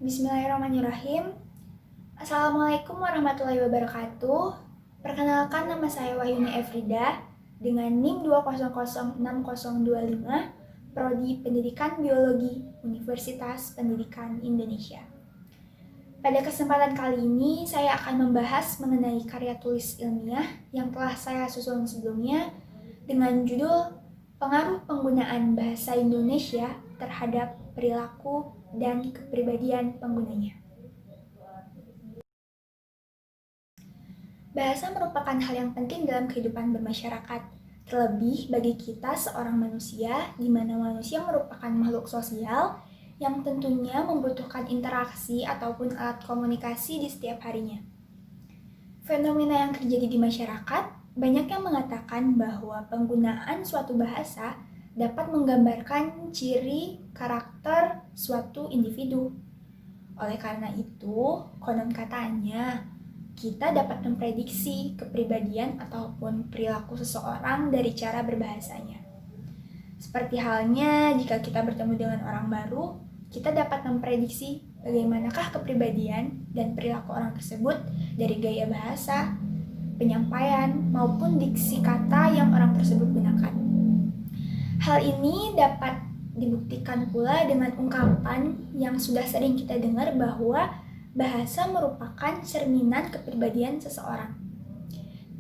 Bismillahirrahmanirrahim. Assalamualaikum warahmatullahi wabarakatuh. Perkenalkan, nama saya Wahyuni Efrida dengan NIM 2006025, Prodi Pendidikan Biologi, Universitas Pendidikan Indonesia. Pada kesempatan kali ini, saya akan membahas mengenai karya tulis ilmiah yang telah saya susun sebelumnya dengan judul Pengaruh Penggunaan Bahasa Indonesia terhadap Perilaku dan Kepribadian Penggunanya. Bahasa merupakan hal yang penting dalam kehidupan bermasyarakat, terlebih bagi kita seorang manusia, di mana manusia merupakan makhluk sosial yang tentunya membutuhkan interaksi ataupun alat komunikasi di setiap harinya. Fenomena yang terjadi di masyarakat, banyak yang mengatakan bahwa penggunaan suatu bahasa dapat menggambarkan ciri karakter suatu individu. Oleh karena itu, konon katanya, kita dapat memprediksi kepribadian ataupun perilaku seseorang dari cara berbahasanya. Seperti halnya jika kita bertemu dengan orang baru, kita dapat memprediksi bagaimanakah kepribadian dan perilaku orang tersebut dari gaya bahasa, penyampaian, maupun diksi kata yang orang tersebut gunakan. Hal ini dapat dibuktikan pula dengan ungkapan yang sudah sering kita dengar bahwa bahasa merupakan cerminan kepribadian seseorang.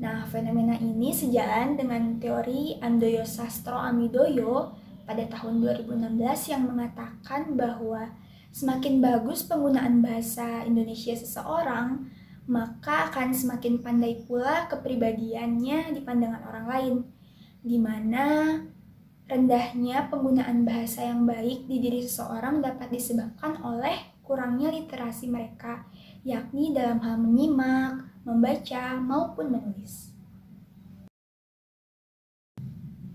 Nah, fenomena ini sejalan dengan teori Andoyo Sastro Amidoyo pada tahun 2016 yang mengatakan bahwa semakin bagus penggunaan bahasa Indonesia seseorang, maka akan semakin pandai pula kepribadiannya di pandangan orang lain, di mana rendahnya penggunaan bahasa yang baik di diri seseorang dapat disebabkan oleh kurangnya literasi mereka, yakni dalam hal menyimak, membaca, maupun menulis.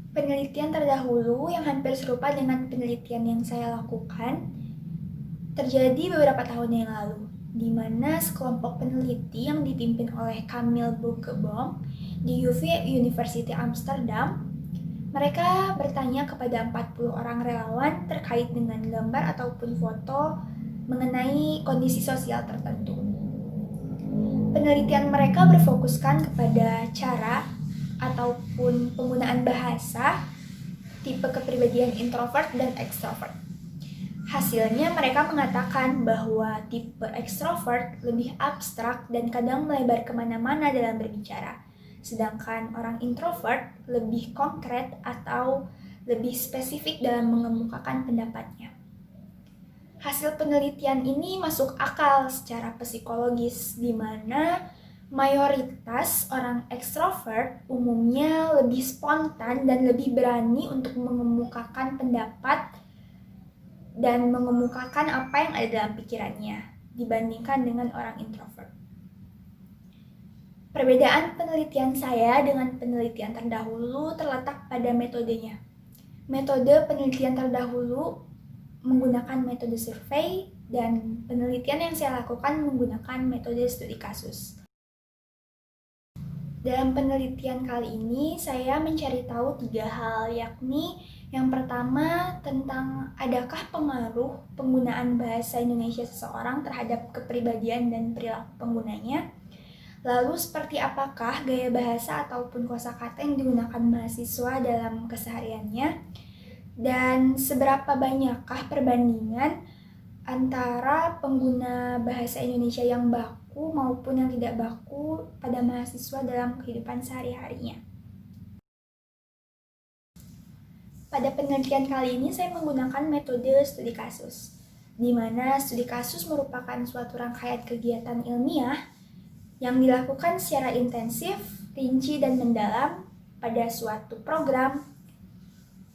Penelitian terdahulu yang hampir serupa dengan penelitian yang saya lakukan terjadi beberapa tahun yang lalu, di mana sekelompok peneliti yang dipimpin oleh Camille Boekeboom di UV University Amsterdam, mereka bertanya kepada 40 orang relawan terkait dengan gambar ataupun foto mengenai kondisi sosial tertentu. Penelitian mereka berfokuskan kepada cara ataupun penggunaan bahasa, tipe kepribadian introvert dan extrovert. Hasilnya mereka mengatakan bahwa tipe extrovert lebih abstrak dan kadang melebar kemana-mana dalam berbicara, sedangkan orang introvert lebih konkret atau lebih spesifik dalam mengemukakan pendapatnya. Hasil penelitian ini masuk akal secara psikologis, di mana mayoritas orang ekstrovert umumnya lebih spontan dan lebih berani untuk mengemukakan pendapat dan mengemukakan apa yang ada dalam pikirannya dibandingkan dengan orang introvert. Perbedaan penelitian saya dengan penelitian terdahulu terletak pada metodenya. Metode penelitian terdahulu menggunakan metode survei dan penelitian yang saya lakukan menggunakan metode studi kasus. Dalam penelitian kali ini, saya mencari tahu 3 hal, yakni yang pertama tentang adakah pengaruh penggunaan bahasa Indonesia seseorang terhadap kepribadian dan perilaku penggunanya. Lalu seperti apakah gaya bahasa ataupun kosakata yang digunakan mahasiswa dalam kesehariannya, dan seberapa banyakkah perbandingan antara pengguna bahasa Indonesia yang baku maupun yang tidak baku pada mahasiswa dalam kehidupan sehari-harinya. Pada penelitian kali ini saya menggunakan metode studi kasus, di mana studi kasus merupakan suatu rangkaian kegiatan ilmiah yang dilakukan secara intensif, rinci, dan mendalam pada suatu program,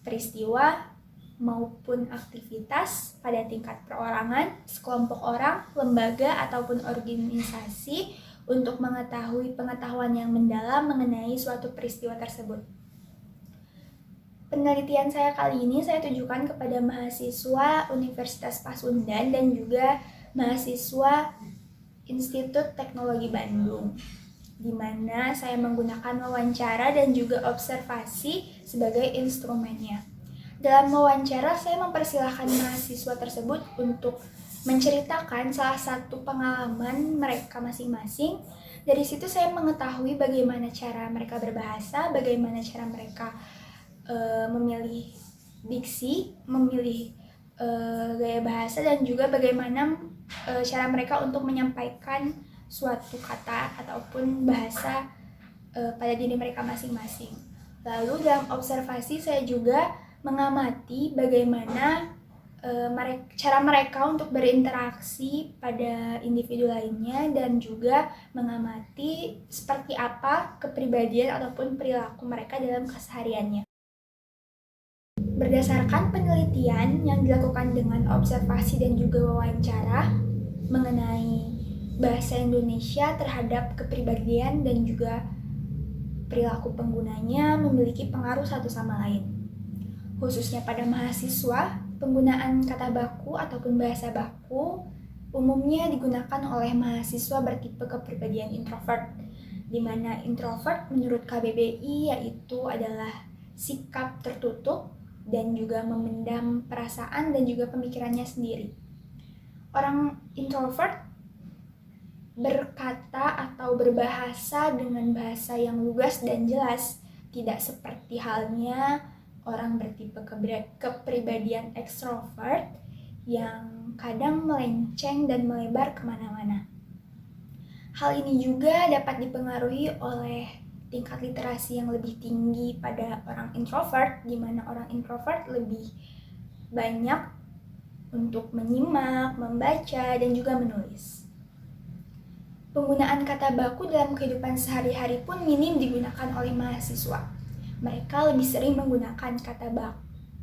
peristiwa, maupun aktivitas pada tingkat perorangan, sekelompok orang, lembaga, ataupun organisasi untuk mengetahui pengetahuan yang mendalam mengenai suatu peristiwa tersebut. Penelitian saya kali ini saya tujukan kepada mahasiswa Universitas Pasundan dan juga mahasiswa Institut Teknologi Bandung, di mana saya menggunakan wawancara dan juga observasi sebagai instrumennya. Dalam wawancara, saya mempersilahkan mahasiswa tersebut untuk menceritakan salah satu pengalaman mereka masing-masing. Dari situ saya mengetahui bagaimana cara mereka berbahasa, bagaimana cara mereka memilih diksi, memilih gaya bahasa, dan juga bagaimana cara mereka untuk menyampaikan suatu kata ataupun bahasa pada diri mereka masing-masing. Lalu dalam observasi saya juga mengamati bagaimana cara mereka untuk berinteraksi pada individu lainnya, dan juga mengamati seperti apa kepribadian ataupun perilaku mereka dalam kesehariannya. Berdasarkan penelitian yang dilakukan dengan observasi dan juga wawancara mengenai bahasa Indonesia terhadap kepribadian dan juga perilaku penggunanya memiliki pengaruh satu sama lain. Khususnya pada mahasiswa, penggunaan kata baku ataupun bahasa baku umumnya digunakan oleh mahasiswa bertipe kepribadian introvert, di mana introvert menurut KBBI yaitu adalah sikap tertutup dan juga memendam perasaan dan juga pemikirannya sendiri. Orang introvert berkata atau berbahasa dengan bahasa yang lugas dan jelas, tidak seperti halnya orang bertipe kepribadian ekstrovert yang kadang melenceng dan melebar kemana-mana. Hal ini juga dapat dipengaruhi oleh tingkat literasi yang lebih tinggi pada orang introvert, di mana orang introvert lebih banyak untuk menyimak, membaca, dan juga menulis. Penggunaan kata baku dalam kehidupan sehari-hari pun minim digunakan oleh mahasiswa. Mereka lebih sering menggunakan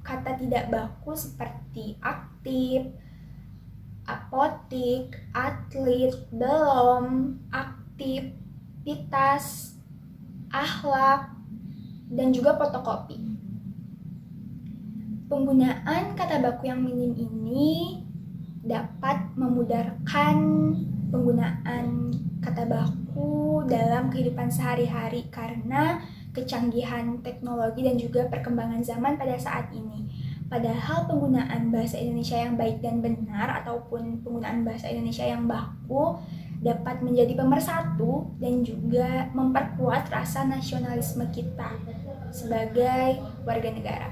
kata tidak baku seperti aktif, apotik, atlet, belum, aktivitas, akhlak, dan juga fotokopi. Penggunaan kata baku yang minim ini dapat memudahkan penggunaan kata baku dalam kehidupan sehari-hari karena kecanggihan teknologi dan juga perkembangan zaman pada saat ini. Padahal penggunaan bahasa Indonesia yang baik dan benar ataupun penggunaan bahasa Indonesia yang baku dapat menjadi pemersatu dan juga memperkuat rasa nasionalisme kita sebagai warga negara.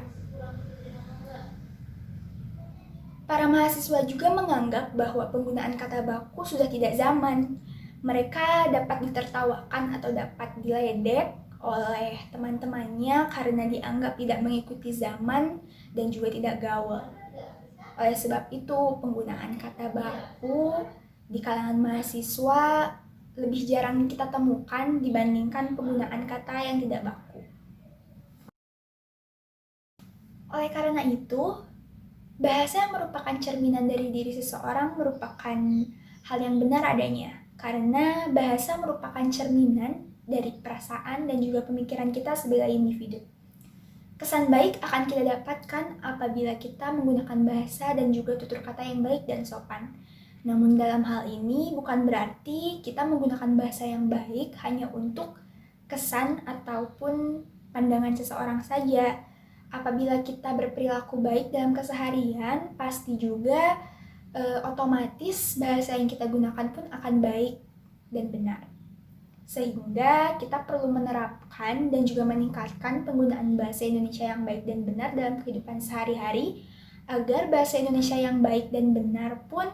Para mahasiswa juga menganggap bahwa penggunaan kata baku sudah tidak zaman. Mereka dapat ditertawakan atau dapat diledek oleh teman-temannya karena dianggap tidak mengikuti zaman dan juga tidak gaul. Oleh sebab itu, penggunaan kata baku di kalangan mahasiswa lebih jarang kita temukan dibandingkan penggunaan kata yang tidak baku. Oleh karena itu, bahasa yang merupakan cerminan dari diri seseorang merupakan hal yang benar adanya, karena bahasa merupakan cerminan dari perasaan dan juga pemikiran kita sebagai individu. Kesan baik akan kita dapatkan apabila kita menggunakan bahasa dan juga tutur kata yang baik dan sopan. Namun dalam hal ini bukan berarti kita menggunakan bahasa yang baik hanya untuk kesan ataupun pandangan seseorang saja. Apabila kita berperilaku baik dalam keseharian, pasti juga otomatis bahasa yang kita gunakan pun akan baik dan benar. Sehingga kita perlu menerapkan dan juga meningkatkan penggunaan bahasa Indonesia yang baik dan benar dalam kehidupan sehari-hari, agar bahasa Indonesia yang baik dan benar pun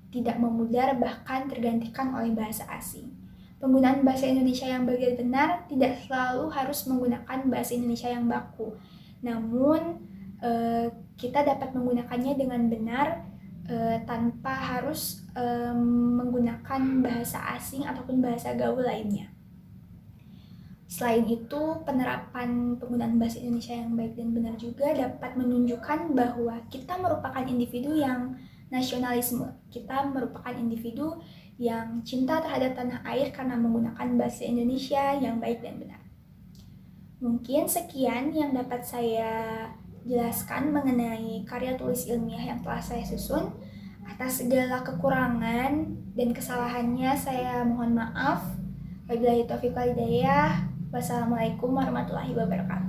tidak memudar bahkan tergantikan oleh bahasa asing. Penggunaan bahasa Indonesia yang baik dan benar tidak selalu harus menggunakan bahasa Indonesia yang baku. Namun kita dapat menggunakannya dengan benar tanpa harus menggunakan bahasa asing ataupun bahasa gaul lainnya. Selain itu, penerapan penggunaan bahasa Indonesia yang baik dan benar juga dapat menunjukkan bahwa kita merupakan individu yang nasionalisme. Kita merupakan individu yang cinta terhadap tanah air karena menggunakan bahasa Indonesia yang baik dan benar. Mungkin sekian yang dapat saya jelaskan mengenai karya tulis ilmiah yang telah saya susun. Atas segala kekurangan dan kesalahannya saya mohon maaf. Wabillahi taufiq wal hidayah. Wassalamualaikum warahmatullahi wabarakatuh.